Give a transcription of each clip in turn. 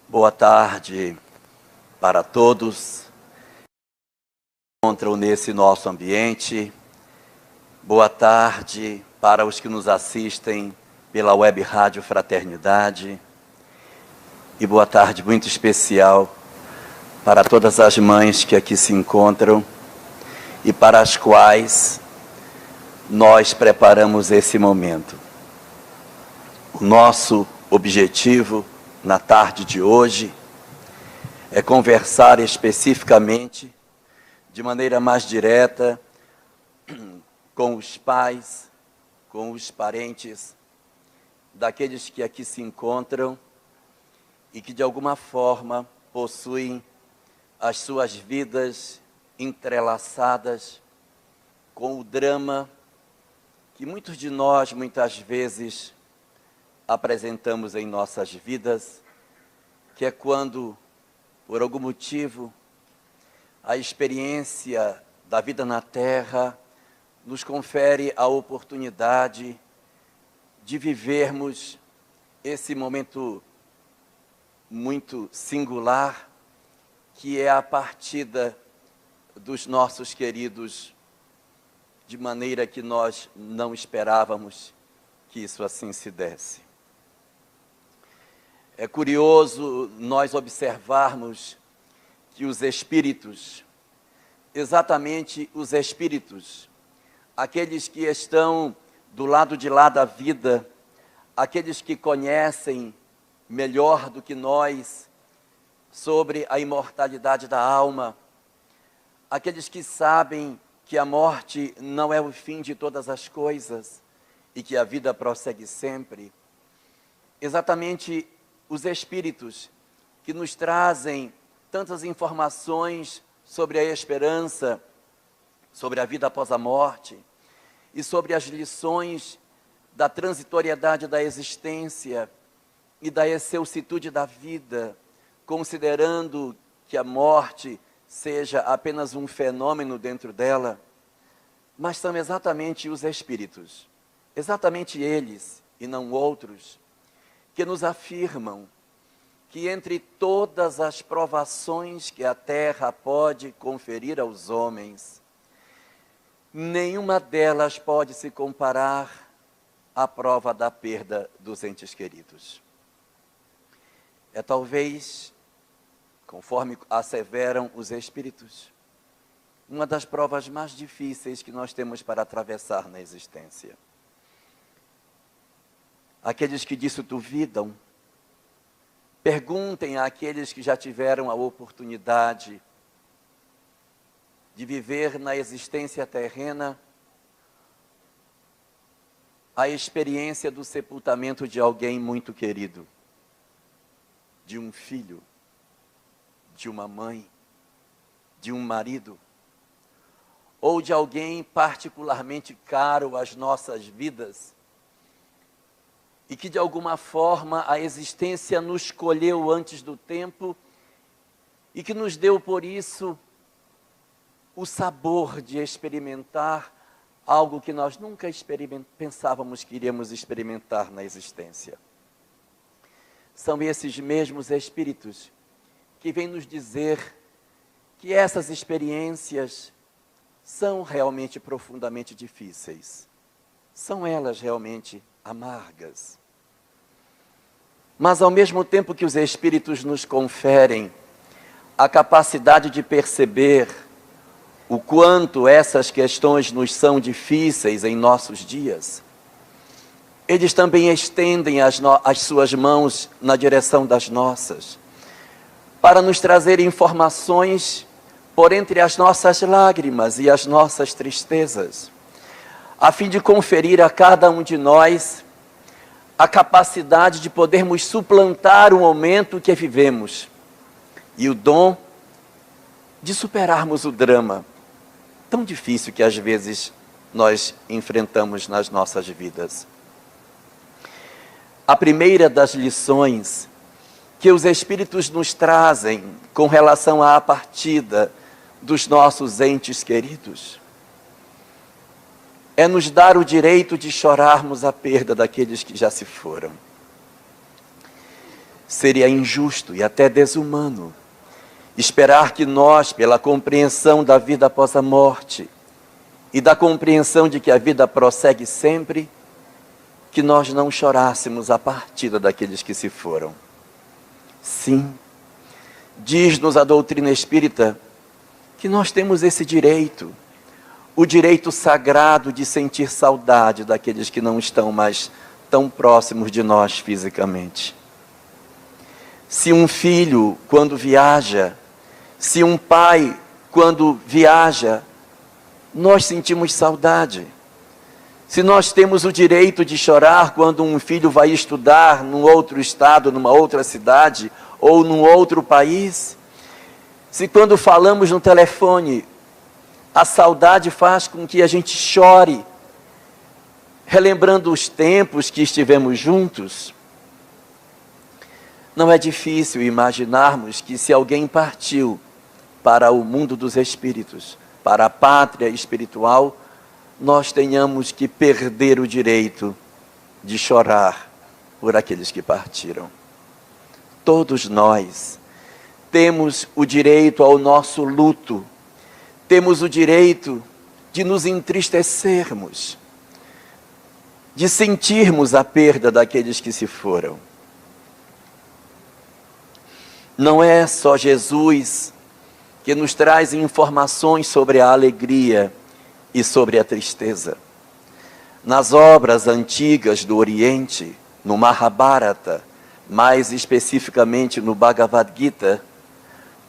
Boa tarde para todos que se encontram nesse nosso ambiente. Boa tarde para os que nos assistem pela Web Rádio Fraternidade. E boa tarde muito especial para todas as mães que aqui se encontram e para as quais nós preparamos esse momento. O nosso objetivo na tarde de hoje é conversar especificamente, de maneira mais direta, com os pais, com os parentes daqueles que aqui se encontram e que de alguma forma possuem as suas vidas entrelaçadas com o drama que muitos de nós, muitas vezes, apresentamos em nossas vidas, que é quando, por algum motivo, a experiência da vida na Terra nos confere a oportunidade de vivermos esse momento muito singular, que é a partida dos nossos queridos, de maneira que nós não esperávamos que isso assim se desse. É curioso nós observarmos que os espíritos, exatamente os espíritos, aqueles que estão do lado de lá da vida, aqueles que conhecem melhor do que nós sobre a imortalidade da alma, aqueles que sabem que a morte não é o fim de todas as coisas e que a vida prossegue sempre, exatamente os espíritos que nos trazem tantas informações sobre a esperança, sobre a vida após a morte e sobre as lições da transitoriedade da existência e da excelsitude da vida, considerando que a morte seja apenas um fenômeno dentro dela, mas são exatamente os espíritos, exatamente eles e não outros, que nos afirmam que entre todas as provações que a Terra pode conferir aos homens, nenhuma delas pode se comparar à prova da perda dos entes queridos. É talvez, conforme asseveram os espíritos, uma das provas mais difíceis que nós temos para atravessar na existência. Aqueles que disso duvidam, perguntem àqueles que já tiveram a oportunidade de viver na existência terrena a experiência do sepultamento de alguém muito querido, de um filho, de uma mãe, de um marido, ou de alguém particularmente caro às nossas vidas, e que de alguma forma a existência nos colheu antes do tempo e que nos deu por isso o sabor de experimentar algo que nós nunca pensávamos que iríamos experimentar na existência. São esses mesmos espíritos que vêm nos dizer que essas experiências são realmente profundamente difíceis. São elas realmente amargas. Mas ao mesmo tempo que os espíritos nos conferem a capacidade de perceber o quanto essas questões nos são difíceis em nossos dias, eles também estendem as suas mãos na direção das nossas, para nos trazer informações por entre as nossas lágrimas e as nossas tristezas, a fim de conferir a cada um de nós a capacidade de podermos suplantar o momento que vivemos e o dom de superarmos o drama tão difícil que às vezes nós enfrentamos nas nossas vidas. A primeira das lições que os espíritos nos trazem com relação à partida dos nossos entes queridos é nos dar o direito de chorarmos a perda daqueles que já se foram. Seria injusto e até desumano esperar que nós, pela compreensão da vida após a morte e da compreensão de que a vida prossegue sempre, que nós não chorássemos a partida daqueles que se foram. Sim, diz-nos a doutrina espírita que nós temos esse direito, o direito sagrado de sentir saudade daqueles que não estão mais tão próximos de nós fisicamente. Se um filho, quando viaja, se um pai, quando viaja, nós sentimos saudade. Se nós temos o direito de chorar quando um filho vai estudar num outro estado, numa outra cidade ou num outro país, se quando falamos no telefone, a saudade faz com que a gente chore, relembrando os tempos que estivemos juntos, não é difícil imaginarmos que se alguém partiu para o mundo dos espíritos, para a pátria espiritual, nós tenhamos que perder o direito de chorar por aqueles que partiram. Todos nós temos o direito ao nosso luto, temos o direito de nos entristecermos, de sentirmos a perda daqueles que se foram. Não é só Jesus que nos traz informações sobre a alegria e sobre a tristeza. Nas obras antigas do Oriente, no Mahabharata, mais especificamente no Bhagavad Gita,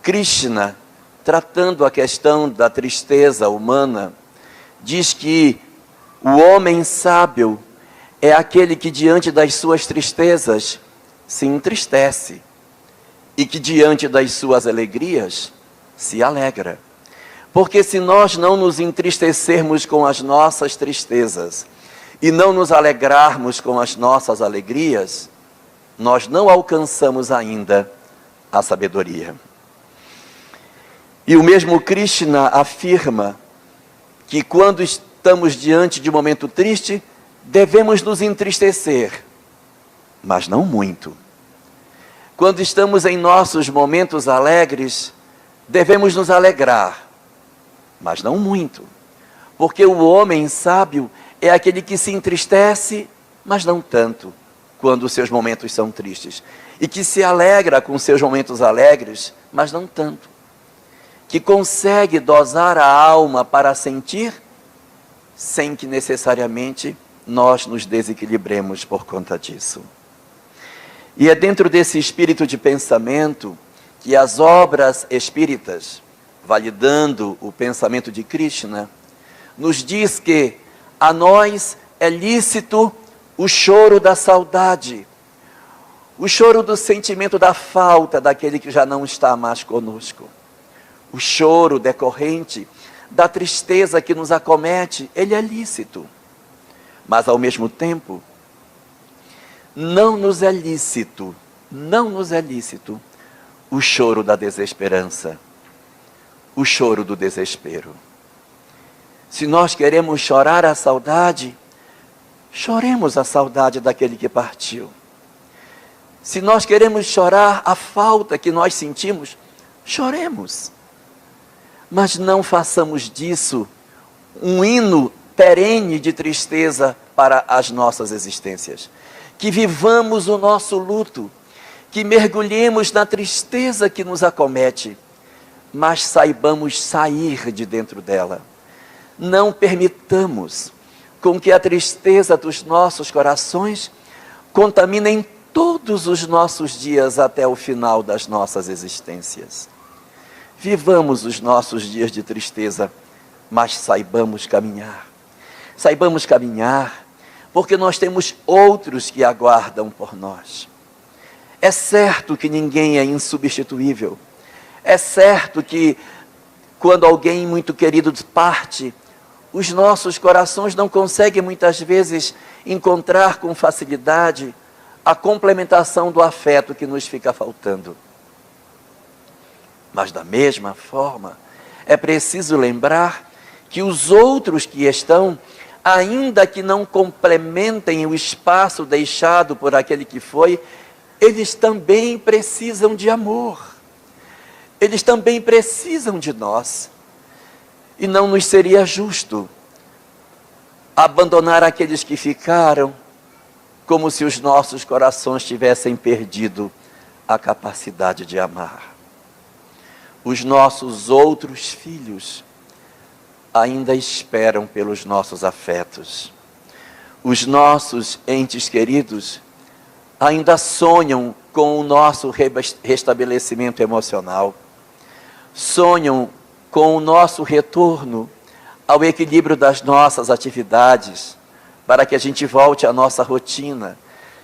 Krishna, tratando a questão da tristeza humana, diz que o homem sábio é aquele que diante das suas tristezas se entristece e que diante das suas alegrias se alegra. Porque se nós não nos entristecermos com as nossas tristezas e não nos alegrarmos com as nossas alegrias, nós não alcançamos ainda a sabedoria. E o mesmo Krishna afirma que quando estamos diante de um momento triste, devemos nos entristecer, mas não muito. Quando estamos em nossos momentos alegres, devemos nos alegrar, mas não muito. Porque o homem sábio é aquele que se entristece, mas não tanto, quando os seus momentos são tristes. E que se alegra com seus momentos alegres, mas não tanto. Que consegue dosar a alma para sentir, sem que necessariamente nós nos desequilibremos por conta disso. E é dentro desse espírito de pensamento que as obras espíritas, validando o pensamento de Krishna, nos diz que a nós é lícito o choro da saudade, o choro do sentimento da falta daquele que já não está mais conosco, o choro decorrente da tristeza que nos acomete, ele é lícito, mas ao mesmo tempo, não nos é lícito o choro da desesperança, o choro do desespero. Se nós queremos chorar a saudade, choremos a saudade daquele que partiu. Se nós queremos chorar a falta que nós sentimos, choremos. Mas não façamos disso um hino perene de tristeza para as nossas existências. Que vivamos o nosso luto, que mergulhemos na tristeza que nos acomete, mas saibamos sair de dentro dela. Não permitamos com que a tristeza dos nossos corações contaminem todos os nossos dias até o final das nossas existências. Vivamos os nossos dias de tristeza, mas saibamos caminhar. Saibamos caminhar, porque nós temos outros que aguardam por nós. É certo que ninguém é insubstituível. É certo que quando alguém muito querido parte, os nossos corações não conseguem muitas vezes encontrar com facilidade a complementação do afeto que nos fica faltando. Mas da mesma forma, é preciso lembrar que os outros que estão, ainda que não complementem o espaço deixado por aquele que foi, eles também precisam de amor. Eles também precisam de nós. E não nos seria justo abandonar aqueles que ficaram, como se os nossos corações tivessem perdido a capacidade de amar. Os nossos outros filhos ainda esperam pelos nossos afetos. Os nossos entes queridos ainda sonham com o nosso restabelecimento emocional. Sonham com o nosso retorno ao equilíbrio das nossas atividades, para que a gente volte à nossa rotina,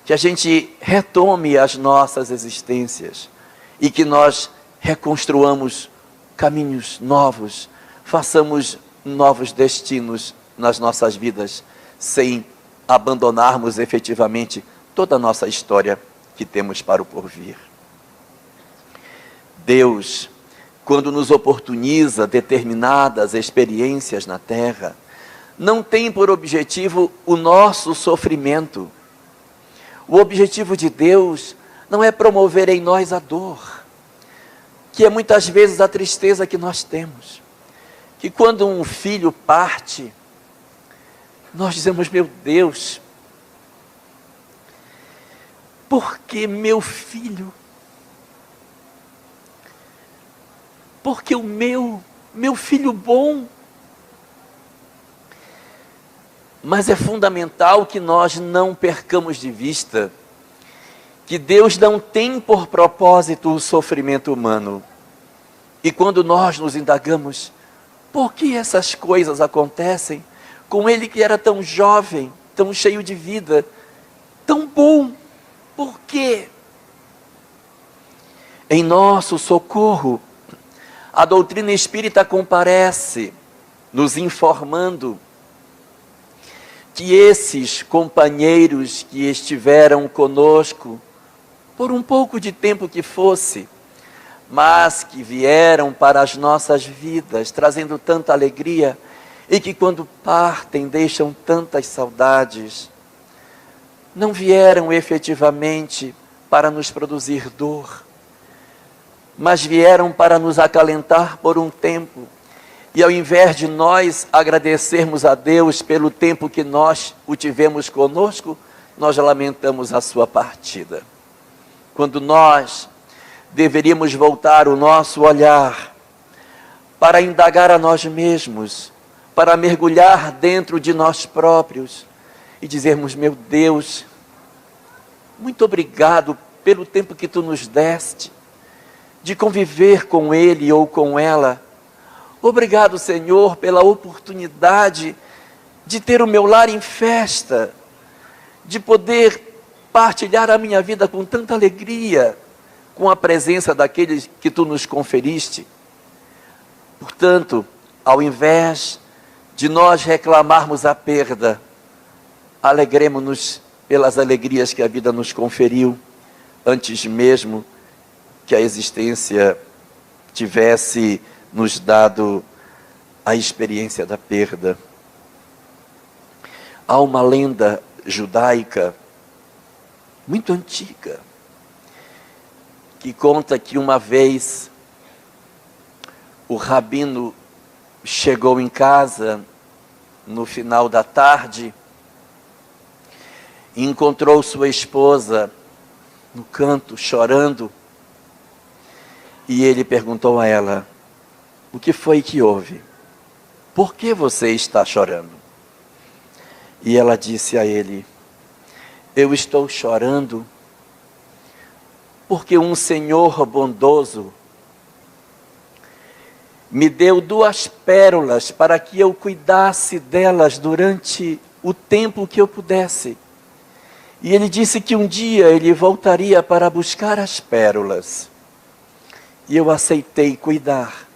que a gente retome as nossas existências e que nós reconstruamos caminhos novos, façamos novos destinos nas nossas vidas, sem abandonarmos efetivamente toda a nossa história que temos para o porvir. Deus, quando nos oportuniza determinadas experiências na terra, não tem por objetivo o nosso sofrimento. O objetivo de Deus não é promover em nós a dor, que é muitas vezes a tristeza que nós temos. Que quando um filho parte, nós dizemos: meu Deus, por que meu filho? Porque o meu filho bom. Mas é fundamental que nós não percamos de vista que Deus não tem por propósito o sofrimento humano. E quando nós nos indagamos, por que essas coisas acontecem com ele que era tão jovem, tão cheio de vida, tão bom? Por quê? Em nosso socorro, a doutrina espírita comparece, nos informando que esses companheiros que estiveram conosco, por um pouco de tempo que fosse, mas que vieram para as nossas vidas, trazendo tanta alegria, e que quando partem deixam tantas saudades, não vieram efetivamente para nos produzir dor, mas vieram para nos acalentar por um tempo. E ao invés de nós agradecermos a Deus pelo tempo que nós o tivemos conosco, nós lamentamos a sua partida. Quando nós deveríamos voltar o nosso olhar para indagar a nós mesmos, para mergulhar dentro de nós próprios e dizermos: meu Deus, muito obrigado pelo tempo que tu nos deste, de conviver com ele ou com ela. Obrigado, Senhor, pela oportunidade de ter o meu lar em festa, de poder partilhar a minha vida com tanta alegria, com a presença daqueles que tu nos conferiste. Portanto, ao invés de nós reclamarmos a perda, alegremo-nos pelas alegrias que a vida nos conferiu, antes mesmo que a existência tivesse nos dado a experiência da perda. Há uma lenda judaica muito antiga que conta que uma vez o rabino chegou em casa no final da tarde e encontrou sua esposa no canto chorando. E ele perguntou a ela: o que foi que houve? Por que você está chorando? E ela disse a ele: eu estou chorando porque um Senhor bondoso me deu 2 pérolas para que eu cuidasse delas durante o tempo que eu pudesse. E ele disse que um dia ele voltaria para buscar as pérolas. E eu aceitei cuidar.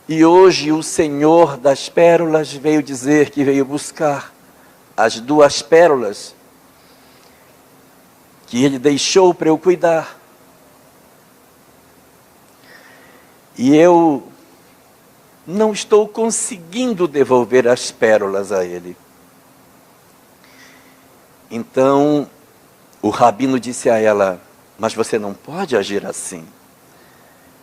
E hoje o Senhor das pérolas veio dizer que veio buscar as 2 pérolas que ele deixou para eu cuidar. E eu não estou conseguindo devolver as pérolas a ele. Então, O rabino disse a ela: mas você não pode agir assim.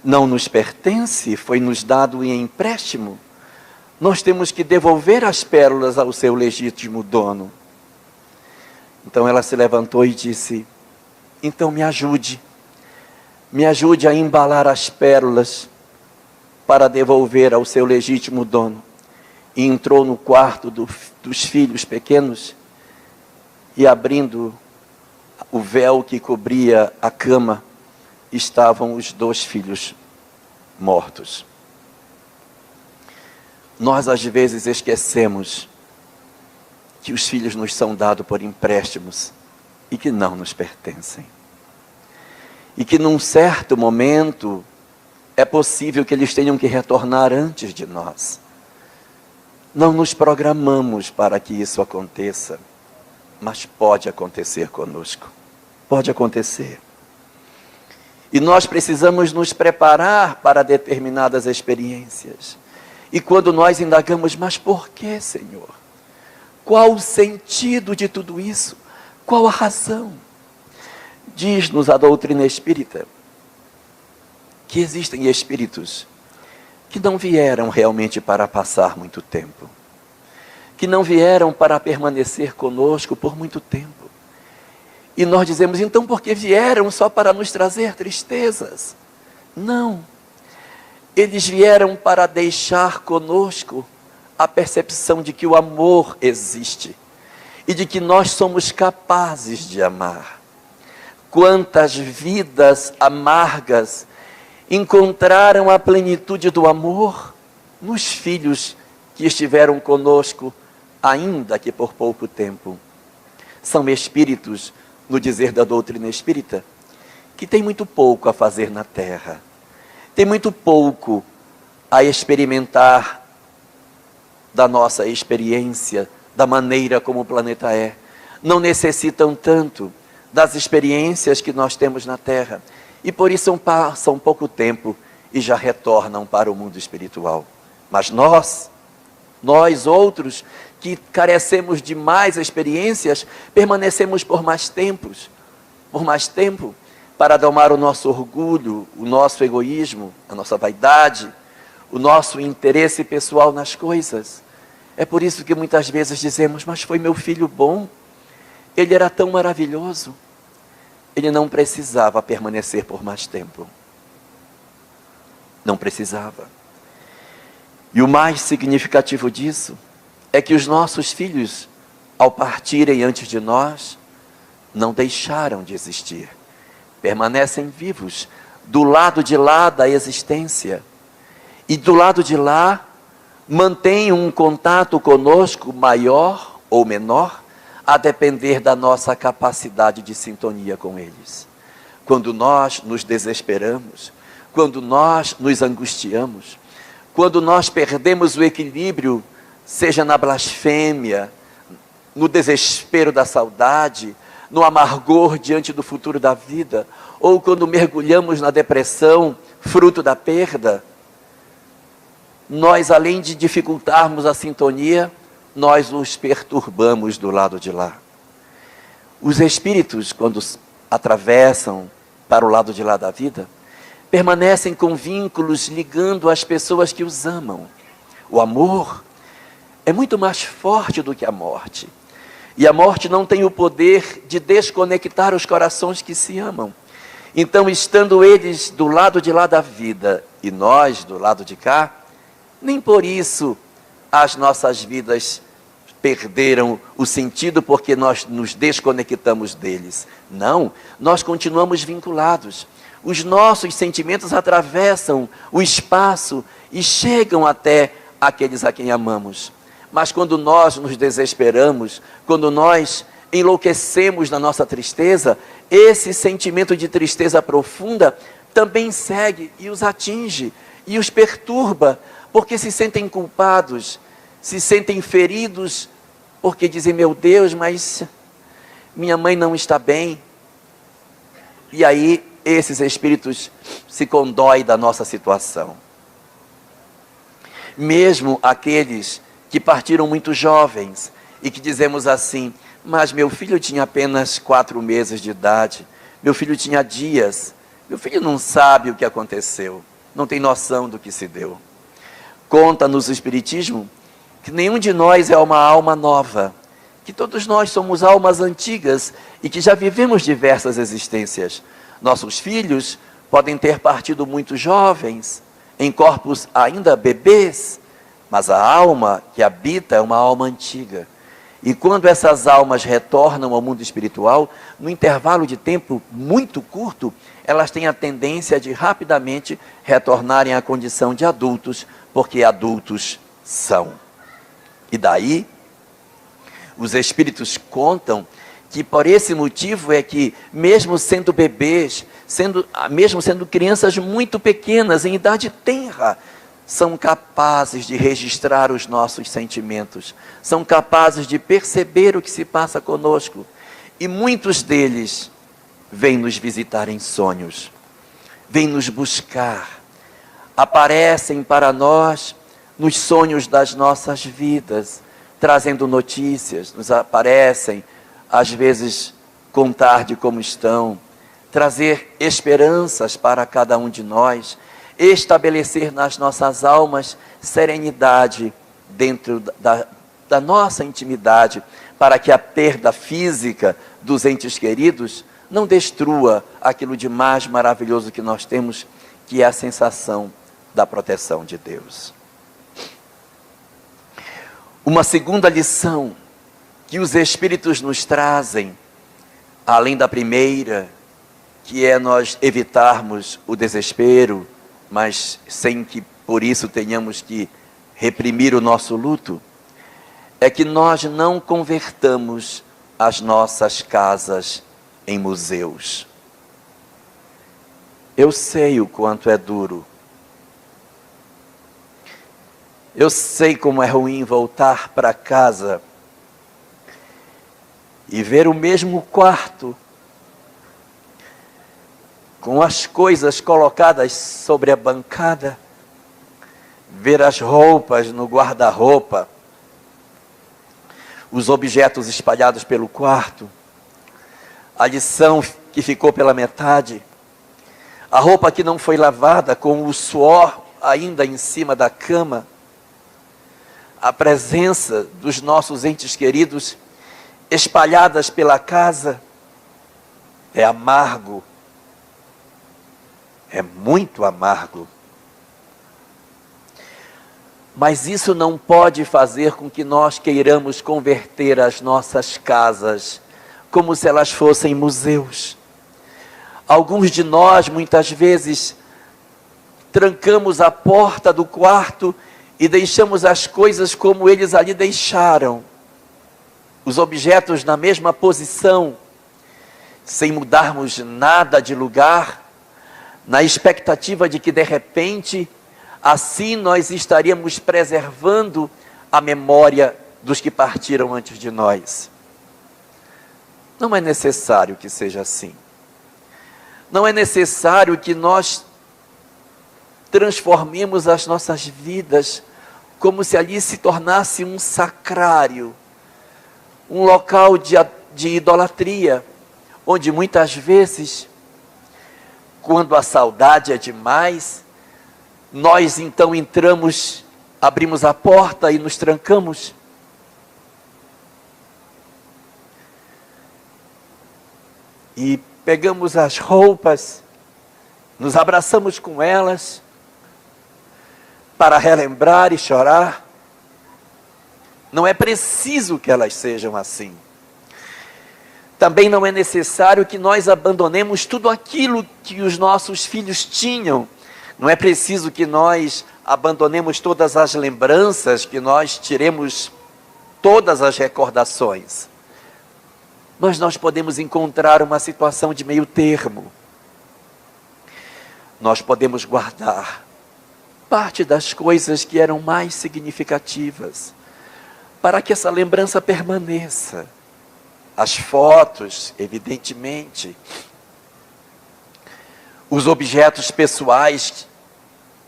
Não nos pertence, foi nos dado em empréstimo. Nós temos que devolver as pérolas ao seu legítimo dono. Então ela se levantou e disse: então me ajude a embalar as pérolas para devolver ao seu legítimo dono. E entrou no quarto dos filhos pequenos e, abrindo o véu que cobria a cama, estavam os 2 filhos mortos. Nós às vezes esquecemos que os filhos nos são dados por empréstimos e que não nos pertencem. E que num certo momento é possível que eles tenham que retornar antes de nós. Não nos programamos para que isso aconteça, mas pode acontecer conosco. Pode acontecer. E nós precisamos nos preparar para determinadas experiências. E quando nós indagamos: mas por que, Senhor? Qual o sentido de tudo isso? Qual a razão? Diz-nos a doutrina espírita que existem espíritos que não vieram realmente para passar muito tempo, que não vieram para permanecer conosco por muito tempo. E nós dizemos: então por que vieram só para nos trazer tristezas? Não. Eles vieram para deixar conosco a percepção de que o amor existe e de que nós somos capazes de amar. Quantas vidas amargas encontraram a plenitude do amor nos filhos que estiveram conosco, ainda que por pouco tempo. São espíritos, no dizer da doutrina espírita, que tem muito pouco a fazer na terra, tem muito pouco a experimentar da nossa experiência, da maneira como o planeta é. Não necessitam tanto das experiências que nós temos na terra, e por isso passam pouco tempo e já retornam para o mundo espiritual. Mas nós outros, que carecemos de mais experiências, permanecemos por mais tempo, para domar o nosso orgulho, o nosso egoísmo, a nossa vaidade, o nosso interesse pessoal nas coisas. É por isso que muitas vezes dizemos: mas foi meu filho bom, ele era tão maravilhoso. Ele não precisava permanecer por mais tempo. Não precisava. E o mais significativo disso é que os nossos filhos, ao partirem antes de nós, não deixaram de existir. Permanecem vivos, do lado de lá da existência. E do lado de lá, mantêm um contato conosco maior ou menor, a depender da nossa capacidade de sintonia com eles. Quando nós nos desesperamos, quando nós nos angustiamos, quando nós perdemos o equilíbrio, seja na blasfêmia, no desespero da saudade, no amargor diante do futuro da vida, ou quando mergulhamos na depressão, fruto da perda, nós, além de dificultarmos a sintonia, nós os perturbamos do lado de lá. Os espíritos, quando atravessam para o lado de lá da vida, permanecem com vínculos ligando as pessoas que os amam. O amor é muito mais forte do que a morte. E a morte não tem o poder de desconectar os corações que se amam. Então, estando eles do lado de lá da vida e nós do lado de cá, nem por isso as nossas vidas perderam o sentido porque nós nos desconectamos deles. Não, nós continuamos vinculados. Os nossos sentimentos atravessam o espaço e chegam até aqueles a quem amamos. Mas quando nós nos desesperamos, quando nós enlouquecemos na nossa tristeza, esse sentimento de tristeza profunda também segue e os atinge e os perturba, porque se sentem culpados, se sentem feridos, porque dizem: meu Deus, mas minha mãe não está bem. E aí esses espíritos se condóem da nossa situação. Mesmo aqueles que partiram muito jovens e que dizemos assim: Mas meu filho tinha apenas 4 meses de idade. Meu filho tinha dias. Meu filho não sabe o que aconteceu. Não tem noção do que se deu. Conta-nos o Espiritismo que nenhum de nós é uma alma nova. Que todos nós somos almas antigas e que já vivemos diversas existências. Nossos filhos podem ter partido muito jovens, em corpos ainda bebês, mas a alma que habita é uma alma antiga. E quando essas almas retornam ao mundo espiritual, no intervalo de tempo muito curto, elas têm a tendência de rapidamente retornarem à condição de adultos, porque adultos são. E daí, os espíritos contam que por esse motivo é que, mesmo sendo bebês, mesmo sendo crianças muito pequenas, em idade tenra, são capazes de registrar os nossos sentimentos, são capazes de perceber o que se passa conosco. E muitos deles vêm nos visitar em sonhos, vêm nos buscar, aparecem para nós nos sonhos das nossas vidas, trazendo notícias, nos aparecem, às vezes, contar de como estão, trazer esperanças para cada um de nós, estabelecer nas nossas almas serenidade dentro da nossa intimidade, para que a perda física dos entes queridos não destrua aquilo de mais maravilhoso que nós temos, que é a sensação da proteção de Deus. Uma segunda lição que os Espíritos nos trazem, além da primeira, que é nós evitarmos o desespero, mas sem que por isso tenhamos que reprimir o nosso luto, é que nós não convertamos as nossas casas em museus. Eu sei o quanto é duro. Eu sei como é ruim voltar para casa e ver o mesmo quarto, com as coisas colocadas sobre a bancada, ver as roupas no guarda-roupa, os objetos espalhados pelo quarto, a lição que ficou pela metade, a roupa que não foi lavada com o suor ainda em cima da cama, a presença dos nossos entes queridos espalhadas pela casa. É amargo, é muito amargo. Mas isso não pode fazer com que nós queiramos converter as nossas casas como se elas fossem museus. Alguns de nós, muitas vezes, trancamos a porta do quarto e deixamos as coisas como eles ali deixaram. Os objetos na mesma posição, sem mudarmos nada de lugar, na expectativa de que, de repente, assim nós estaríamos preservando a memória dos que partiram antes de nós. Não é necessário que seja assim. Não é necessário que nós transformemos as nossas vidas como se ali se tornasse um sacrário, um local de idolatria, onde muitas vezes, quando a saudade é demais, nós então entramos, abrimos a porta e nos trancamos. E pegamos as roupas, nos abraçamos com elas, para relembrar e chorar. Não é preciso que elas sejam assim. Também não é necessário que nós abandonemos tudo aquilo que os nossos filhos tinham. Não é preciso que nós abandonemos todas as lembranças, que nós tiremos todas as recordações. Mas nós podemos encontrar uma situação de meio termo. Nós podemos guardar parte das coisas que eram mais significativas, para que essa lembrança permaneça. As fotos, evidentemente, os objetos pessoais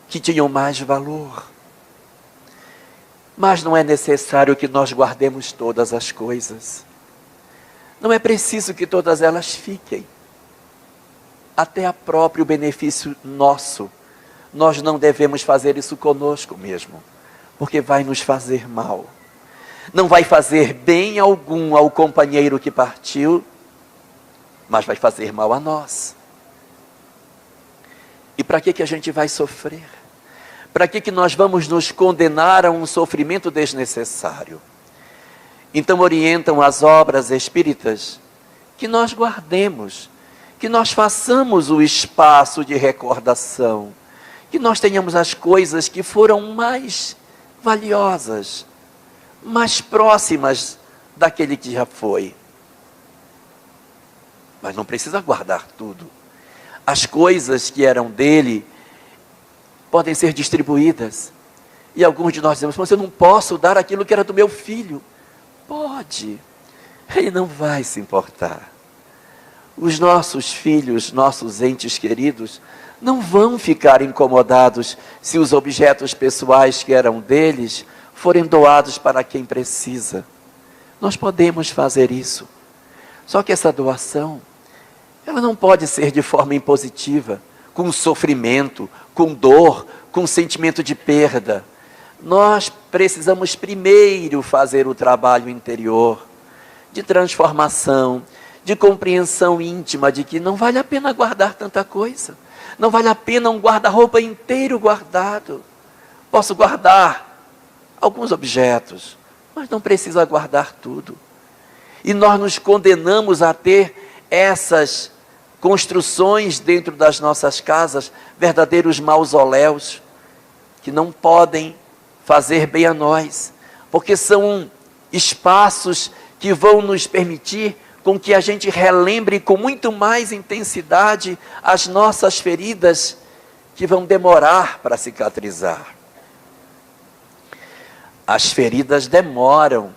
que tinham mais valor. Mas não é necessário que nós guardemos todas as coisas. Não é preciso que todas elas fiquem. Até a próprio benefício nosso. Nós não devemos fazer isso conosco mesmo, porque vai nos fazer mal. Não vai fazer bem algum ao companheiro que partiu, mas vai fazer mal a nós. E para que a gente vai sofrer? Para que nós vamos nos condenar a um sofrimento desnecessário? Então orientam as obras espíritas que nós guardemos, que nós façamos o espaço de recordação, que nós tenhamos as coisas que foram mais valiosas, mais próximas daquele que já foi. Mas não precisa guardar tudo. As coisas que eram dele podem ser distribuídas. E alguns de nós dizemos, mas eu não posso dar aquilo que era do meu filho. Pode. Ele não vai se importar. Os nossos filhos, nossos entes queridos, não vão ficar incomodados se os objetos pessoais que eram deles forem doados para quem precisa. Nós podemos fazer isso. Só que essa doação, ela não pode ser de forma impositiva, com sofrimento, com dor, com sentimento de perda. Nós precisamos primeiro fazer o trabalho interior, de transformação, de compreensão íntima de que não vale a pena guardar tanta coisa. Não vale a pena um guarda-roupa inteiro guardado. Posso guardar alguns objetos, mas não precisa guardar tudo. E nós nos condenamos a ter essas construções dentro das nossas casas, verdadeiros mausoléus, que não podem fazer bem a nós, porque são espaços que vão nos permitir com que a gente relembre com muito mais intensidade as nossas feridas que vão demorar para cicatrizar. As feridas demoram.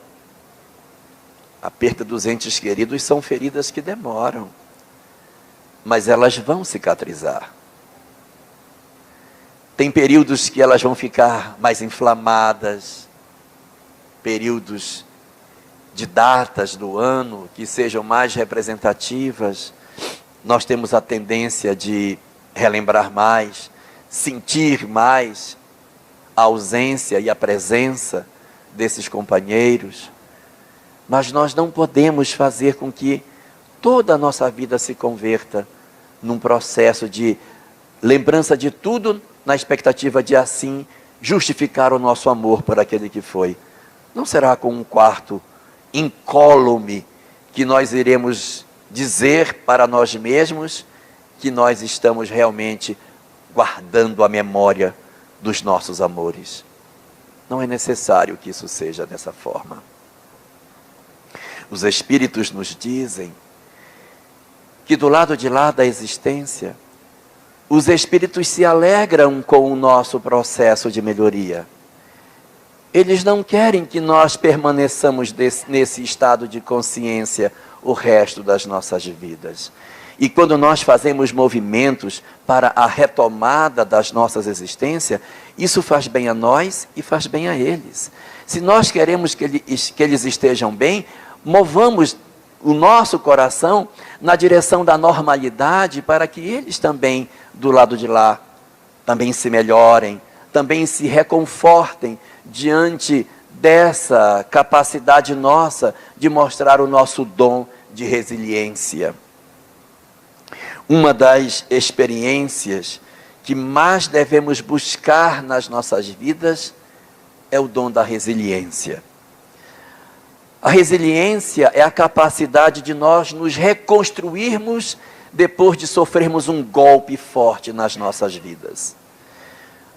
A perda dos entes queridos são feridas que demoram, mas elas vão cicatrizar. Tem períodos que elas vão ficar mais inflamadas, períodos de datas do ano que sejam mais representativas. Nós temos a tendência de relembrar mais, sentir mais a ausência e a presença desses companheiros. Mas nós não podemos fazer com que toda a nossa vida se converta num processo de lembrança de tudo, na expectativa de assim justificar o nosso amor por aquele que foi. Não será com um quarto incólume que nós iremos dizer para nós mesmos que nós estamos realmente guardando a memória dos nossos amores. Não é necessário que isso seja dessa forma. Os Espíritos nos dizem que do lado de lá da existência, os Espíritos se alegram com o nosso processo de melhoria. Eles não querem que nós permaneçamos nesse estado de consciência o resto das nossas vidas. E quando nós fazemos movimentos para a retomada das nossas existências, isso faz bem a nós e faz bem a eles. Se nós queremos que eles estejam bem, movamos o nosso coração na direção da normalidade para que eles também, do lado de lá, também se melhorem, também se reconfortem diante dessa capacidade nossa de mostrar o nosso dom de resiliência. Uma das experiências que mais devemos buscar nas nossas vidas é o dom da resiliência. A resiliência é a capacidade de nós nos reconstruirmos depois de sofrermos um golpe forte nas nossas vidas.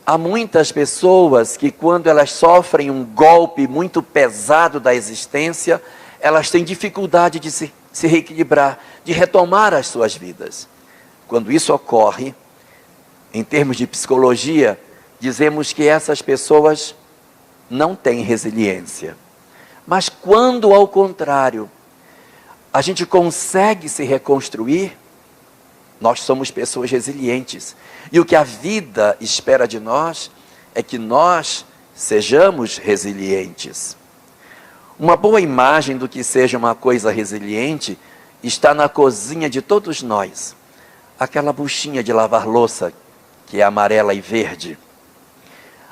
Há muitas pessoas que, quando elas sofrem um golpe muito pesado da existência, elas têm dificuldade de se reequilibrar, de retomar as suas vidas. Quando isso ocorre, em termos de psicologia, dizemos que essas pessoas não têm resiliência. Mas quando, ao contrário, a gente consegue se reconstruir, nós somos pessoas resilientes. E o que a vida espera de nós é que nós sejamos resilientes. Uma boa imagem do que seja uma coisa resiliente está na cozinha de todos nós. Aquela buchinha de lavar louça, que é amarela e verde.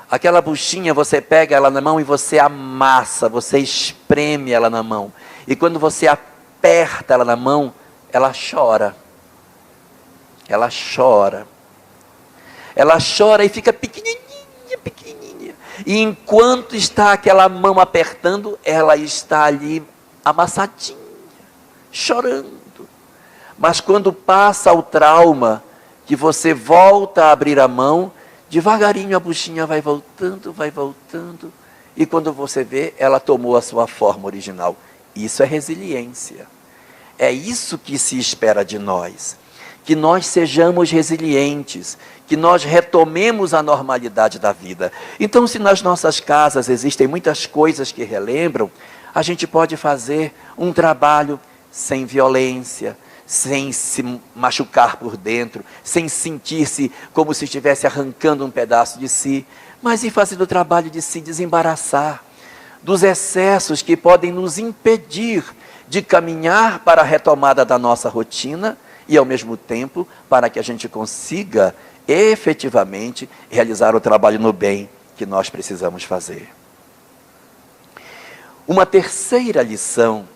Aquela buchinha, você pega ela na mão e você amassa, você espreme ela na mão. E quando você aperta ela na mão, ela chora. Ela chora. Ela chora e fica pequenininha, pequenininha. E enquanto está aquela mão apertando, ela está ali amassadinha, chorando. Mas quando passa o trauma, que você volta a abrir a mão, devagarinho a buchinha vai voltando, e quando você vê, ela tomou a sua forma original. Isso é resiliência. É isso que se espera de nós. Que nós sejamos resilientes, que nós retomemos a normalidade da vida. Então, se nas nossas casas existem muitas coisas que relembram, a gente pode fazer um trabalho sem violência, sem se machucar por dentro, sem sentir-se como se estivesse arrancando um pedaço de si, mas ir fazendo o trabalho de se desembaraçar dos excessos que podem nos impedir de caminhar para a retomada da nossa rotina e, ao mesmo tempo, para que a gente consiga efetivamente realizar o trabalho no bem que nós precisamos fazer. Uma terceira lição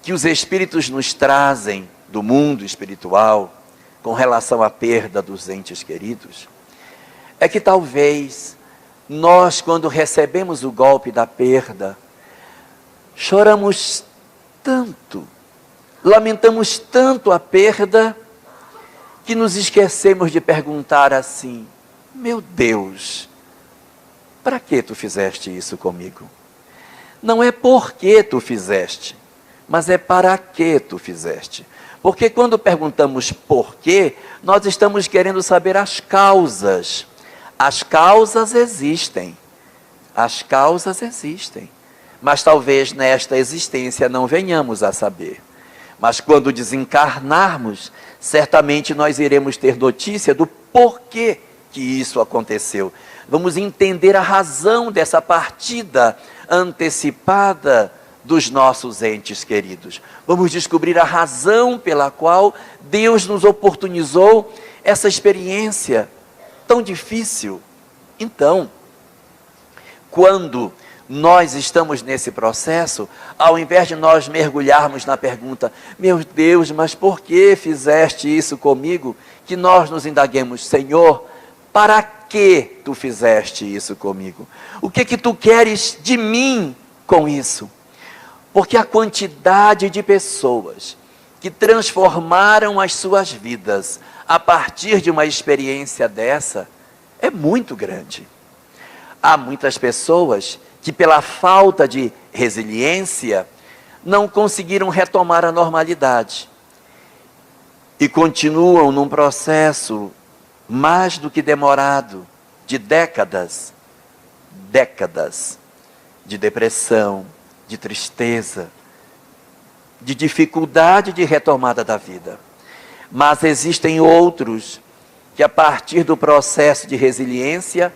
que os Espíritos nos trazem do mundo espiritual, com relação à perda dos entes queridos, é que talvez nós, quando recebemos o golpe da perda, choramos tanto, lamentamos tanto a perda, que nos esquecemos de perguntar assim: meu Deus, para que tu fizeste isso comigo? Não é porque tu fizeste, mas é para que tu fizeste. Porque quando perguntamos por quê, nós estamos querendo saber as causas. As causas existem. As causas existem. Mas talvez nesta existência não venhamos a saber. Mas quando desencarnarmos, certamente nós iremos ter notícia do porquê que isso aconteceu. Vamos entender a razão dessa partida antecipada dos nossos entes queridos. Vamos descobrir a razão pela qual Deus nos oportunizou essa experiência tão difícil. Então, quando nós estamos nesse processo, ao invés de nós mergulharmos na pergunta: meu Deus, mas por que fizeste isso comigo? Que nós nos indaguemos: Senhor, para que tu fizeste isso comigo? O que tu queres de mim com isso? Porque a quantidade de pessoas que transformaram as suas vidas a partir de uma experiência dessa é muito grande. Há muitas pessoas que, pela falta de resiliência, não conseguiram retomar a normalidade e continuam num processo mais do que demorado de décadas de depressão, de tristeza, de dificuldade de retomada da vida. Mas existem outros que, a partir do processo de resiliência,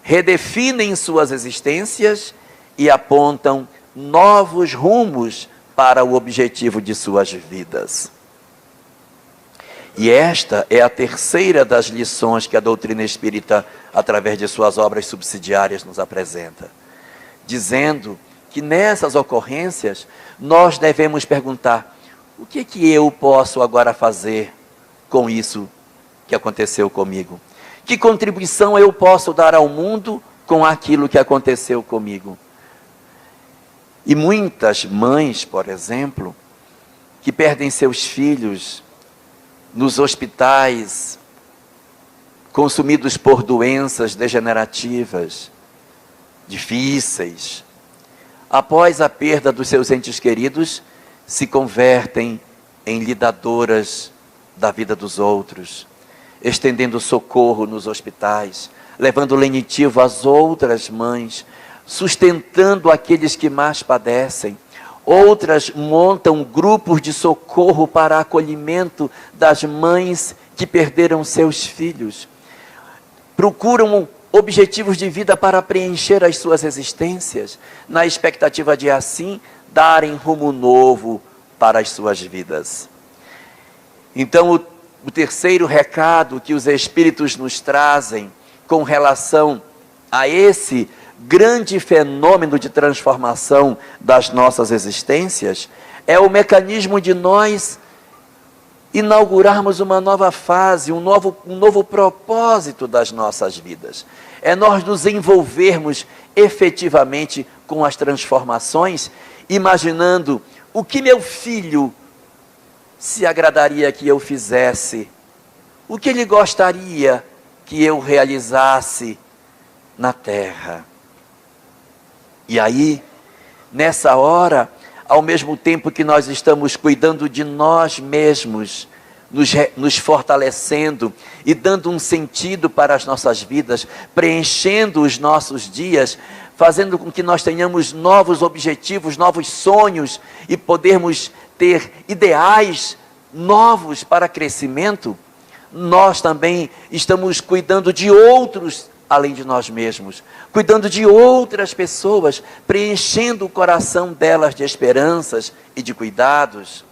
redefinem suas existências e apontam novos rumos para o objetivo de suas vidas. E esta é a terceira das lições que a doutrina espírita, através de suas obras subsidiárias, nos apresenta, dizendo que nessas ocorrências nós devemos perguntar: o que eu posso agora fazer com isso que aconteceu comigo? Que contribuição eu posso dar ao mundo com aquilo que aconteceu comigo? E muitas mães, por exemplo, que perdem seus filhos nos hospitais, consumidos por doenças degenerativas, difíceis, após a perda dos seus entes queridos, se convertem em lidadoras da vida dos outros, estendendo socorro nos hospitais, levando lenitivo às outras mães, sustentando aqueles que mais padecem. Outras montam grupos de socorro para acolhimento das mães que perderam seus filhos. Procuram objetivos de vida para preencher as suas existências, na expectativa de assim darem rumo novo para as suas vidas. Então, o terceiro recado que os Espíritos nos trazem com relação a esse grande fenômeno de transformação das nossas existências é o mecanismo de nós inaugurarmos uma nova fase, um novo propósito das nossas vidas. É nós nos envolvermos efetivamente com as transformações, imaginando o que meu filho se agradaria que eu fizesse, o que ele gostaria que eu realizasse na terra. E aí, nessa hora, ao mesmo tempo que nós estamos cuidando de nós mesmos, nos fortalecendo e dando um sentido para as nossas vidas, preenchendo os nossos dias, fazendo com que nós tenhamos novos objetivos, novos sonhos e podermos ter ideais novos para crescimento, nós também estamos cuidando de outros além de nós mesmos, cuidando de outras pessoas, preenchendo o coração delas de esperanças e de cuidados.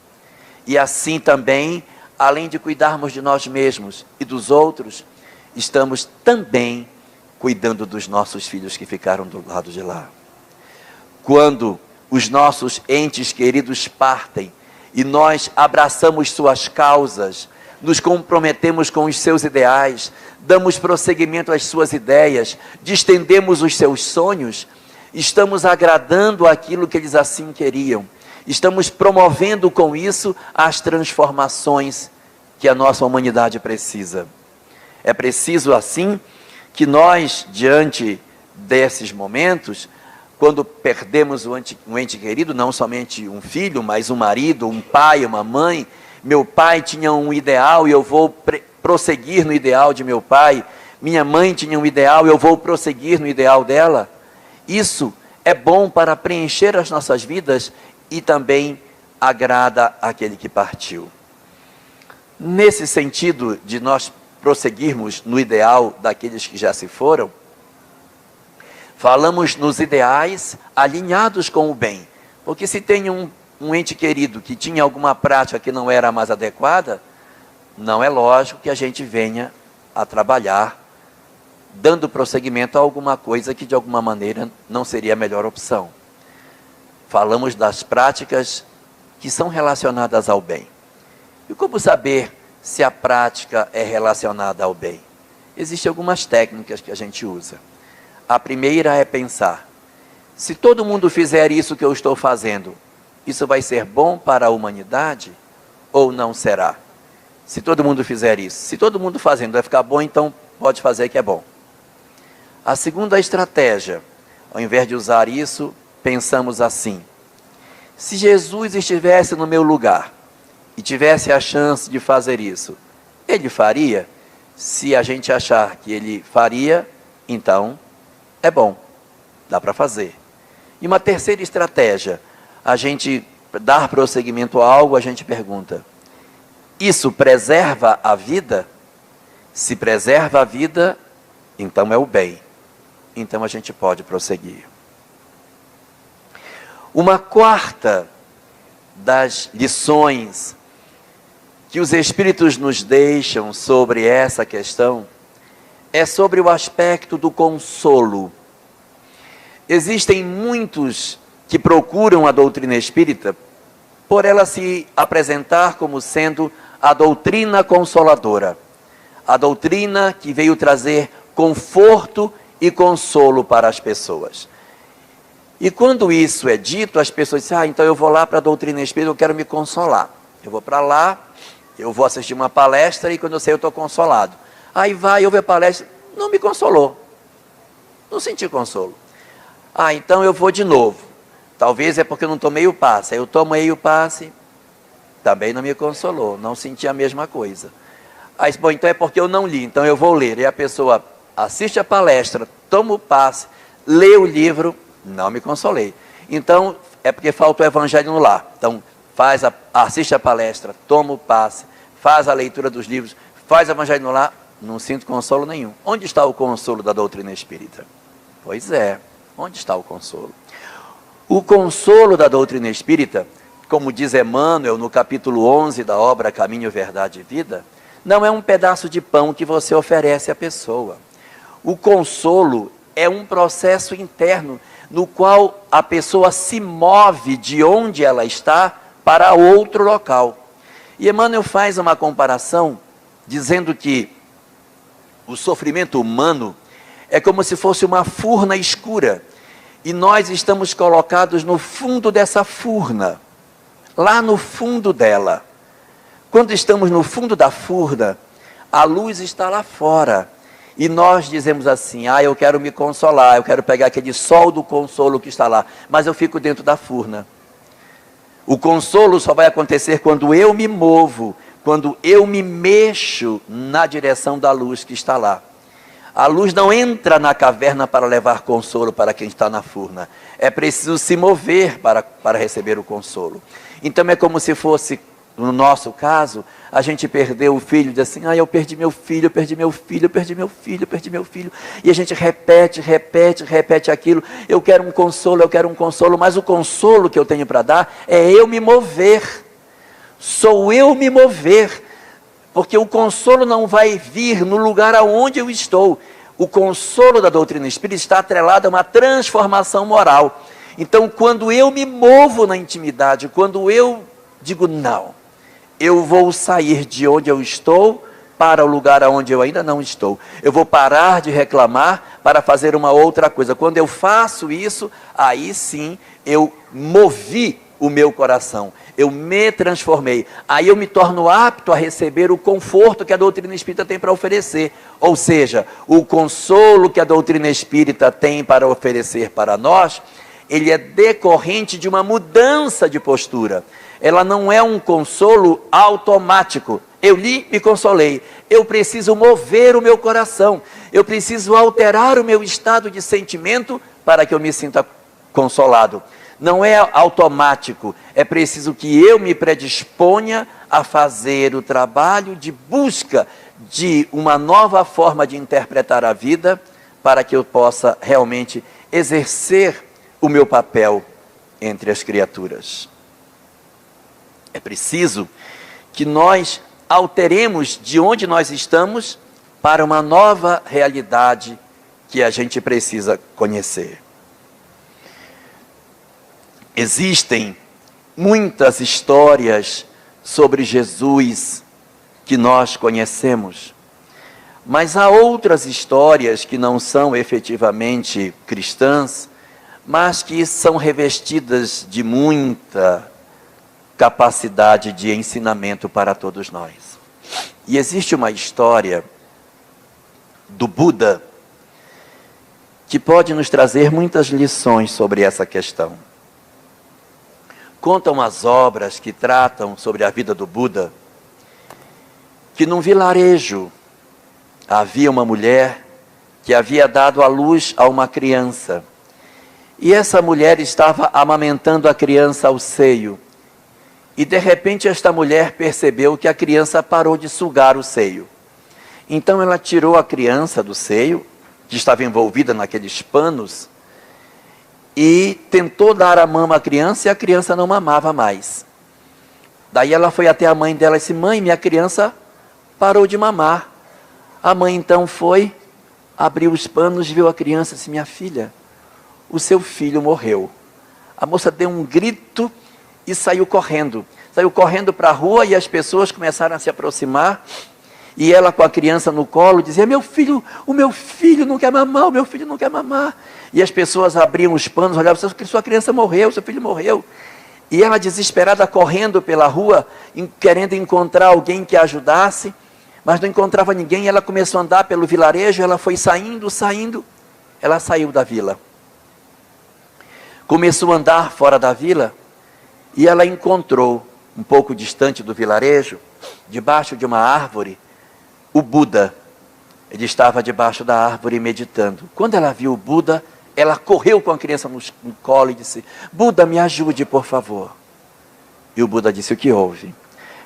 E assim também, além de cuidarmos de nós mesmos e dos outros, estamos também cuidando dos nossos filhos que ficaram do lado de lá. Quando os nossos entes queridos partem e nós abraçamos suas causas, nos comprometemos com os seus ideais, damos prosseguimento às suas ideias, distendemos os seus sonhos, estamos agradando aquilo que eles assim queriam. Estamos promovendo com isso as transformações que a nossa humanidade precisa. É preciso assim que nós, diante desses momentos, quando perdemos um ente querido, não somente um filho, mas um marido, um pai, uma mãe. Meu pai tinha um ideal e eu vou prosseguir no ideal de meu pai. Minha mãe tinha um ideal e eu vou prosseguir no ideal dela. Isso é bom para preencher as nossas vidas e também agrada aquele que partiu. Nesse sentido de nós prosseguirmos no ideal daqueles que já se foram, falamos nos ideais alinhados com o bem. Porque se tem um ente querido que tinha alguma prática que não era mais adequada, não é lógico que a gente venha a trabalhar dando prosseguimento a alguma coisa que de alguma maneira não seria a melhor opção. Falamos das práticas que são relacionadas ao bem. E como saber se a prática é relacionada ao bem? Existem algumas técnicas que a gente usa. A primeira é pensar: se todo mundo fizer isso que eu estou fazendo, isso vai ser bom para a humanidade ou não será? Se todo mundo fizer isso, se todo mundo fazendo vai ficar bom, então pode fazer que é bom. A segunda estratégia, ao invés de usar isso, pensamos assim: se Jesus estivesse no meu lugar e tivesse a chance de fazer isso, ele faria? Se a gente achar que ele faria, então é bom, dá para fazer. E uma terceira estratégia, a gente dar prosseguimento a algo, a gente pergunta: isso preserva a vida? Se preserva a vida, então é o bem. Então a gente pode prosseguir. Uma quarta das lições que os Espíritos nos deixam sobre essa questão é sobre o aspecto do consolo. Existem muitos que procuram a doutrina espírita por ela se apresentar como sendo a doutrina consoladora, a doutrina que veio trazer conforto e consolo para as pessoas. E quando isso é dito, as pessoas dizem: então eu vou lá para a doutrina espírita, eu quero me consolar. Eu vou para lá, eu vou assistir uma palestra e quando eu sei eu estou consolado. Aí vai, eu vejo a palestra, não me consolou, não senti consolo. Então eu vou de novo. Talvez é porque eu não tomei o passe. Aí eu tomei o passe, também não me consolou, não senti a mesma coisa. Aí, bom, então é porque eu não li, então eu vou ler. E a pessoa assiste a palestra, toma o passe, lê o livro, não me consolei. Então, é porque falta o evangelho no lar. Então, assiste a palestra, toma o passe, faz a leitura dos livros, faz o evangelho no lar, não sinto consolo nenhum. Onde está o consolo da doutrina espírita? Pois é, onde está o consolo? O consolo da doutrina espírita, como diz Emmanuel no capítulo 11 da obra Caminho, Verdade e Vida, não é um pedaço de pão que você oferece à pessoa. O consolo é um processo interno no qual a pessoa se move de onde ela está para outro local. E Emmanuel faz uma comparação dizendo que o sofrimento humano é como se fosse uma furna escura e nós estamos colocados no fundo dessa furna, lá no fundo dela. Quando estamos no fundo da furna, a luz está lá fora. E nós dizemos assim, eu quero me consolar, eu quero pegar aquele sol do consolo que está lá, mas eu fico dentro da furna. O consolo só vai acontecer quando eu me movo, quando eu me mexo na direção da luz que está lá. A luz não entra na caverna para levar consolo para quem está na furna. É preciso se mover para receber o consolo. Então é como se fosse, no nosso caso, a gente perdeu o filho, diz assim, eu perdi meu filho, eu perdi meu filho, eu perdi meu filho, eu perdi meu filho. E a gente repete aquilo, eu quero um consolo, mas o consolo que eu tenho para dar é eu me mover. Sou eu me mover, porque o consolo não vai vir no lugar aonde eu estou. O consolo da doutrina espírita está atrelado a uma transformação moral. Então, quando eu me movo na intimidade, quando eu digo não, eu vou sair de onde eu estou para o lugar aonde eu ainda não estou. Eu vou parar de reclamar para fazer uma outra coisa. Quando eu faço isso, aí sim eu movi o meu coração. Eu me transformei. Aí eu me torno apto a receber o conforto que a doutrina espírita tem para oferecer. Ou seja, o consolo que a doutrina espírita tem para oferecer para nós, ele é decorrente de uma mudança de postura. Ela não é um consolo automático. Eu li, me consolei. Eu preciso mover o meu coração. Eu preciso alterar o meu estado de sentimento para que eu me sinta consolado. Não é automático. É preciso que eu me predisponha a fazer o trabalho de busca de uma nova forma de interpretar a vida para que eu possa realmente exercer o meu papel entre as criaturas. É preciso que nós alteremos de onde nós estamos para uma nova realidade que a gente precisa conhecer. Existem muitas histórias sobre Jesus que nós conhecemos, mas há outras histórias que não são efetivamente cristãs, mas que são revestidas de muita capacidade de ensinamento para todos nós. E existe uma história do Buda que pode nos trazer muitas lições sobre essa questão. Contam as obras que tratam sobre a vida do Buda, que num vilarejo havia uma mulher que havia dado à luz a uma criança. E essa mulher estava amamentando a criança ao seio. E de repente esta mulher percebeu que a criança parou de sugar o seio. Então ela tirou a criança do seio, que estava envolvida naqueles panos, e tentou dar a mama à criança e a criança não mamava mais. Daí ela foi até a mãe dela e disse, mãe, minha criança parou de mamar. A mãe então foi, abriu os panos, viu a criança e disse, minha filha, o seu filho morreu. A moça deu um grito e saiu correndo. Saiu correndo para a rua e as pessoas começaram a se aproximar. E ela com a criança no colo dizia, o meu filho não quer mamar, o meu filho não quer mamar. E as pessoas abriam os panos, olhavam, sua criança morreu, seu filho morreu. E ela desesperada correndo pela rua, querendo encontrar alguém que a ajudasse, mas não encontrava ninguém. Ela começou a andar pelo vilarejo, ela foi saindo, ela saiu da vila. Começou a andar fora da vila e ela encontrou, um pouco distante do vilarejo, debaixo de uma árvore, o Buda. Ele estava debaixo da árvore meditando. Quando ela viu o Buda, ela correu com a criança no colo e disse, Buda, me ajude, por favor. E o Buda disse, o que houve?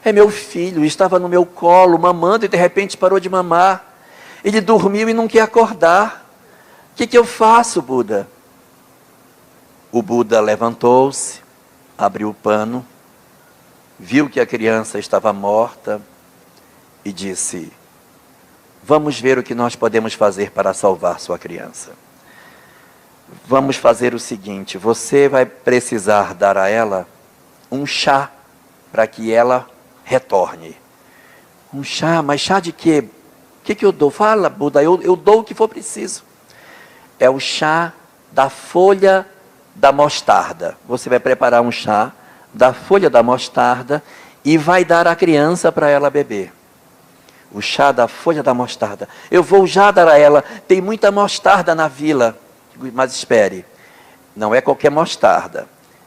É meu filho, estava no meu colo, mamando, e de repente parou de mamar. Ele dormiu e não quer acordar. O que eu faço, Buda? O Buda levantou-se, abriu o pano, viu que a criança estava morta e disse: vamos ver o que nós podemos fazer para salvar sua criança. Vamos fazer o seguinte, você vai precisar dar a ela um chá para que ela retorne. Um chá, mas chá de quê? O que eu dou? Fala, Buda, eu dou o que for preciso. É o chá da folha da mostarda. Você vai preparar um chá da folha da mostarda e vai dar à criança para ela beber. O chá da folha da mostarda. Eu vou já dar a ela. Tem muita mostarda na vila. Mas espere, não é qualquer mostarda.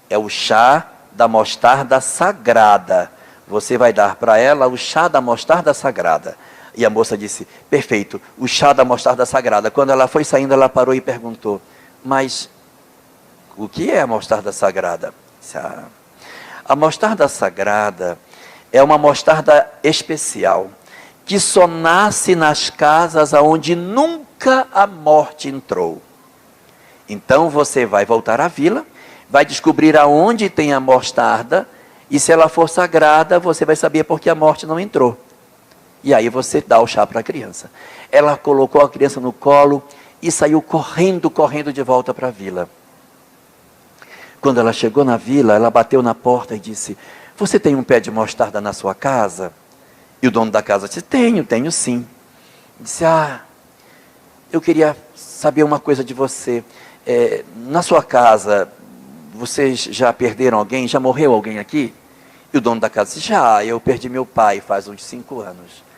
É o chá da mostarda sagrada. Você vai dar para ela o chá da mostarda sagrada. E a moça disse, perfeito, o chá da mostarda sagrada. Quando ela foi saindo, ela parou e perguntou, mas o que é a mostarda sagrada? A mostarda sagrada é uma mostarda especial, que só nasce nas casas onde nunca a morte entrou. Então você vai voltar à vila, vai descobrir aonde tem a mostarda, e se ela for sagrada, você vai saber porque a morte não entrou. E aí você dá o chá para a criança. Ela colocou a criança no colo e saiu correndo de volta para a vila. Quando ela chegou na vila, ela bateu na porta e disse, você tem um pé de mostarda na sua casa? E o dono da casa disse, tenho sim. Disse, eu queria saber uma coisa de você. Na sua casa, vocês já perderam alguém? Já morreu alguém aqui? E o dono da casa disse, eu perdi meu pai faz uns 5 anos.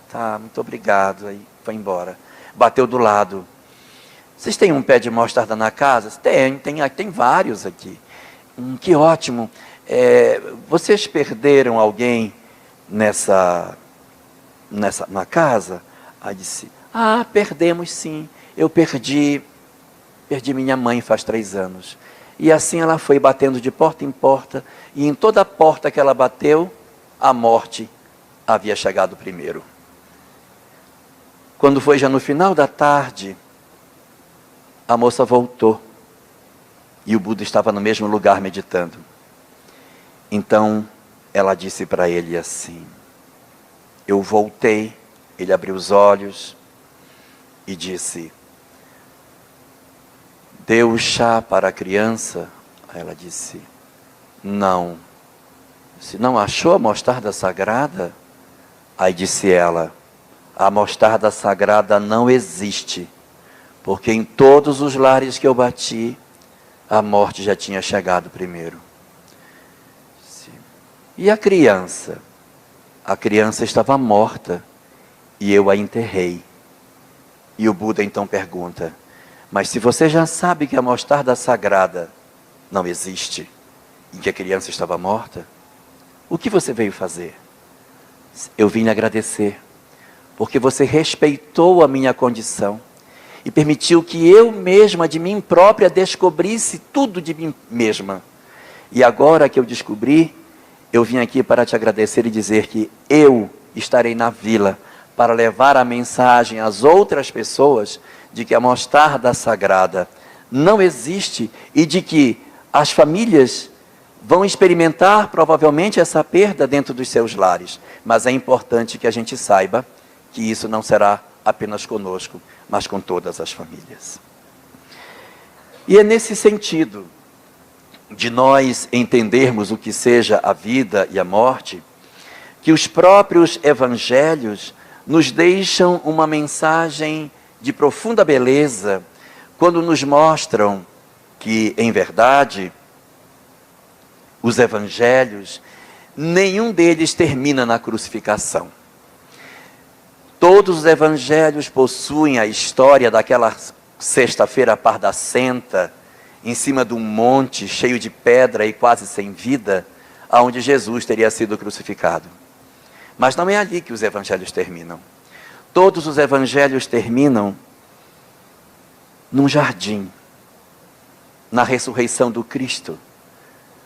Tá, muito obrigado. Aí foi embora. Bateu do lado. Vocês têm um pé de mostarda na casa? Tem vários aqui. Que ótimo. Vocês perderam alguém na casa? Aí disse, perdemos sim. Eu perdi minha mãe faz 3 anos. E assim ela foi batendo de porta em porta, e em toda porta que ela bateu, a morte havia chegado primeiro. Quando foi já no final da tarde, a moça voltou, e o Buda estava no mesmo lugar meditando. Então, ela disse para ele assim, eu voltei, ele abriu os olhos e disse, deu o chá para a criança? Aí ela disse, não. Se não achou a mostarda sagrada? Aí disse ela, a mostarda sagrada não existe, porque em todos os lares que eu bati, a morte já tinha chegado primeiro. E a criança? A criança estava morta e eu a enterrei. E o Buda então pergunta, mas se você já sabe que a mostarda sagrada não existe e que a criança estava morta, o que você veio fazer? Eu vim lhe agradecer, porque você respeitou a minha condição e permitiu que eu mesma, de mim própria, descobrisse tudo de mim mesma. E agora que eu descobri, eu vim aqui para te agradecer e dizer que eu estarei na vila para levar a mensagem às outras pessoas de que a mostarda sagrada não existe e de que as famílias vão experimentar provavelmente essa perda dentro dos seus lares. Mas é importante que a gente saiba que isso não será apenas conosco, mas com todas as famílias. E é nesse sentido de nós entendermos o que seja a vida e a morte, que os próprios evangelhos nos deixam uma mensagem de profunda beleza, quando nos mostram que, em verdade, os evangelhos, nenhum deles termina na crucificação. Todos os evangelhos possuem a história daquela sexta-feira pardacenta, em cima de um monte cheio de pedra e quase sem vida, onde Jesus teria sido crucificado. Mas não é ali que os evangelhos terminam. Todos os evangelhos terminam num jardim, na ressurreição do Cristo,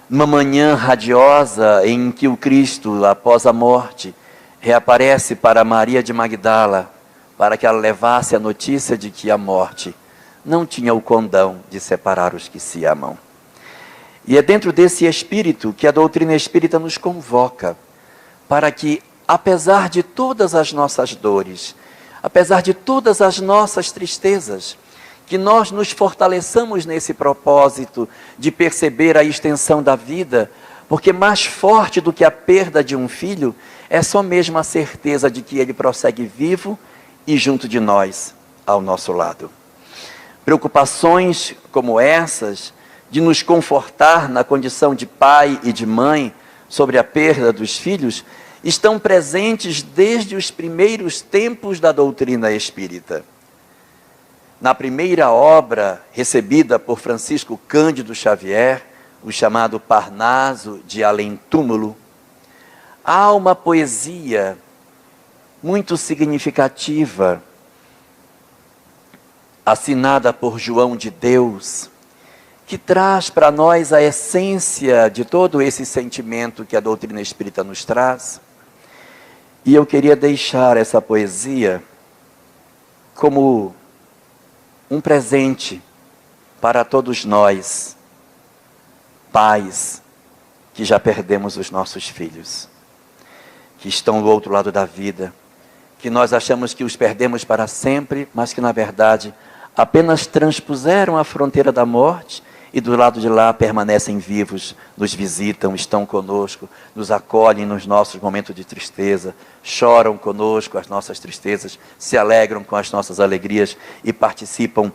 numa manhã radiosa em que o Cristo, após a morte, reaparece para Maria de Magdala, para que ela levasse a notícia de que a morte não tinha o condão de separar os que se amam. E é dentro desse espírito que a doutrina espírita nos convoca, para que, apesar de todas as nossas dores, apesar de todas as nossas tristezas, que nós nos fortaleçamos nesse propósito de perceber a extensão da vida, porque mais forte do que a perda de um filho é só mesmo a certeza de que ele prossegue vivo e junto de nós, ao nosso lado. Preocupações como essas, de nos confortar na condição de pai e de mãe sobre a perda dos filhos, estão presentes desde os primeiros tempos da doutrina espírita. Na primeira obra recebida por Francisco Cândido Xavier, o chamado Parnaso de Além Túmulo, há uma poesia muito significativa, assinada por João de Deus, que traz para nós a essência de todo esse sentimento que a doutrina espírita nos traz. E eu queria deixar essa poesia como um presente para todos nós, pais que já perdemos os nossos filhos, que estão do outro lado da vida, que nós achamos que os perdemos para sempre, mas que na verdade apenas transpuseram a fronteira da morte e do lado de lá permanecem vivos, nos visitam, estão conosco, nos acolhem nos nossos momentos de tristeza, choram conosco as nossas tristezas, se alegram com as nossas alegrias e participam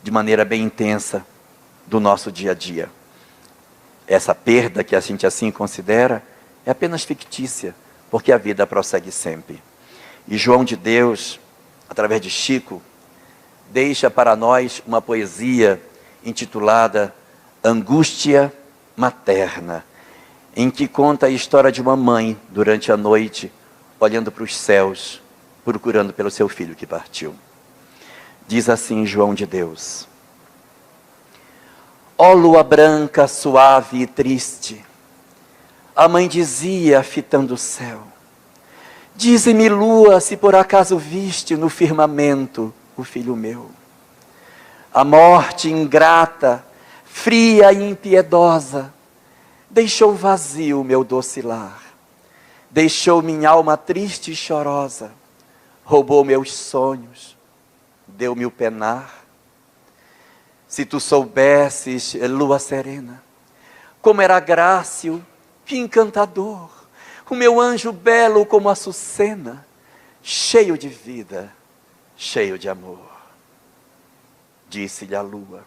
de maneira bem intensa do nosso dia a dia. Essa perda que a gente assim considera é apenas fictícia, porque a vida prossegue sempre. E João de Deus, através de Chico, deixa para nós uma poesia intitulada Angústia Materna, em que conta a história de uma mãe durante a noite, olhando para os céus, procurando pelo seu filho que partiu. Diz assim João de Deus: ó lua branca, suave e triste, a mãe dizia, fitando o céu, dize-me, lua, se por acaso viste no firmamento o filho meu. A morte ingrata, fria e impiedosa, deixou vazio meu doce lar, deixou minha alma triste e chorosa, roubou meus sonhos, deu-me o penar. Se tu soubesses, lua serena, como era grácil, que encantador, o meu anjo belo como açucena, cheio de vida, cheio de amor. Disse-lhe a lua: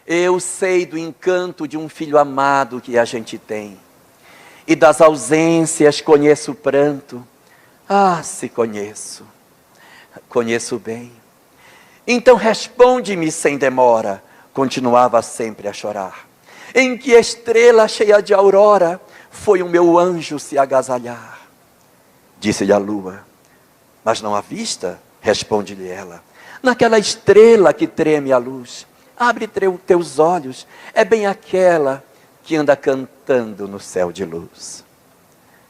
eu sei do encanto de um filho amado que a gente tem, e das ausências conheço o pranto. Ah, se conheço, conheço bem. Então responde-me sem demora. Continuava sempre a chorar. Em que estrela cheia de aurora foi o meu anjo se agasalhar? Disse-lhe a lua: mas não há vista? Responde-lhe ela: naquela estrela que treme a luz. Abre teus olhos, é bem aquela que anda cantando no céu de luz.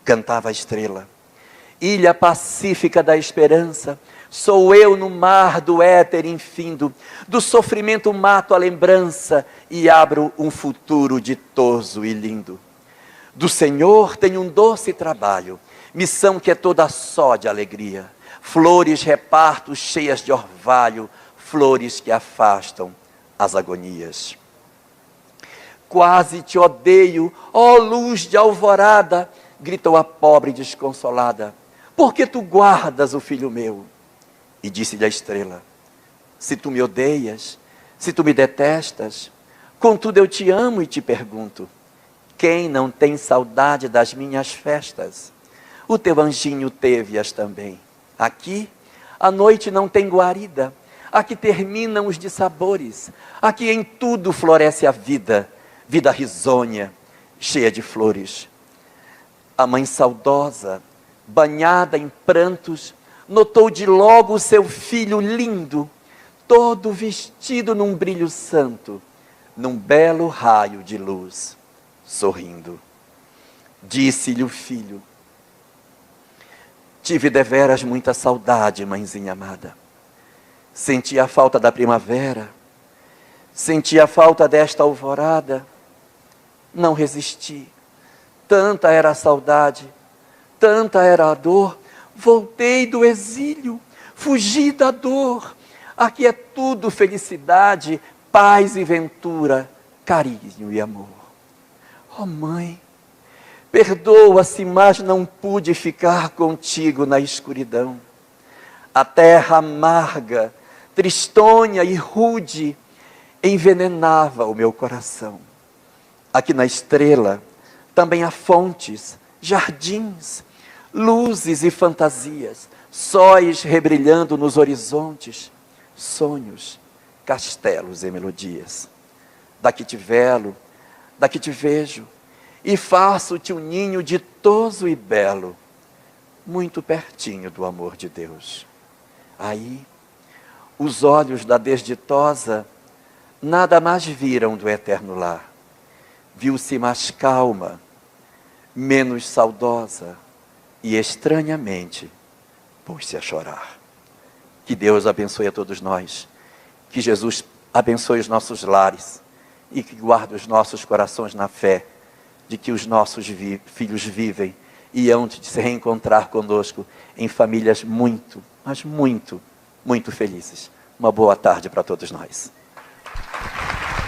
Cantava a estrela: ilha pacífica da esperança, sou eu no mar do éter infindo, do sofrimento mato a lembrança e abro um futuro ditoso e lindo. Do Senhor tenho um doce trabalho, missão que é toda só de alegria. Flores reparto cheias de orvalho, flores que afastam as agonias. Quase te odeio, ó luz de alvorada, gritou a pobre desconsolada, porque tu guardas o filho meu? E disse-lhe a estrela: se tu me odeias, se tu me detestas, contudo eu te amo e te pergunto, quem não tem saudade das minhas festas? O teu anjinho teve-as também. Aqui a noite não tem guarida, aqui terminam os dissabores, aqui em tudo floresce a vida, vida risonha, cheia de flores. A mãe saudosa, banhada em prantos, notou de logo o seu filho lindo, todo vestido num brilho santo, num belo raio de luz, sorrindo. Disse-lhe o filho: Tive deveras muita saudade, mãezinha amada. Senti a falta da primavera, senti a falta desta alvorada. Não resisti. Tanta era a saudade, tanta era a dor. Voltei do exílio, fugi da dor. Aqui é tudo felicidade, paz e ventura, carinho e amor. Oh mãe, perdoa-se, mas não pude ficar contigo na escuridão. A terra amarga, tristonha e rude envenenava o meu coração. Aqui na estrela também há fontes, jardins, luzes e fantasias, sóis rebrilhando nos horizontes, sonhos, castelos e melodias. Daqui te velo, daqui te vejo, e faço-te um ninho ditoso e belo, muito pertinho do amor de Deus. Aí, os olhos da desditosa nada mais viram do eterno lar. Viu-se mais calma, menos saudosa, e estranhamente pôs-se a chorar. Que Deus abençoe a todos nós, que Jesus abençoe os nossos lares e que guarde os nossos corações na fé de que os nossos filhos vivem e hão de se reencontrar conosco em famílias muito, mas muito, muito felizes. Uma boa tarde para todos nós.